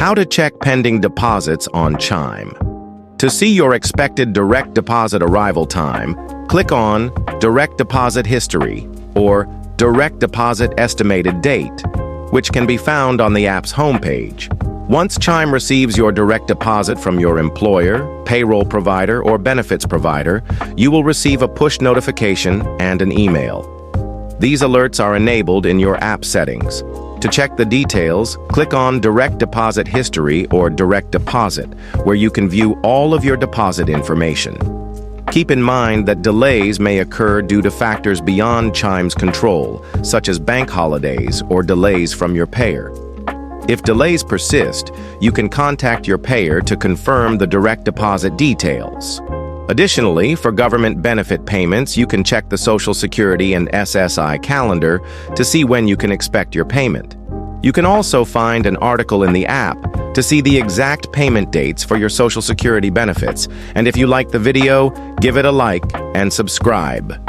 How to check pending deposits on Chime. To see your expected direct deposit arrival time, click on Direct Deposit History or Direct Deposit Estimated Date, which can be found on the app's homepage. Once Chime receives your direct deposit from your employer, payroll provider, or benefits provider, you will receive a push notification and an email. These alerts are enabled in your app settings. To check the details, click on Direct Deposit History or Direct Deposit, where you can view all of your deposit information. Keep in mind that delays may occur due to factors beyond Chime's control, such as bank holidays or delays from your payer. If delays persist, you can contact your payer to confirm the direct deposit details. Additionally, for government benefit payments, you can check the Social Security and SSI calendar to see when you can expect your payment. You can also find an article in the app to see the exact payment dates for your Social Security benefits. And if you like the video, give it a like and subscribe.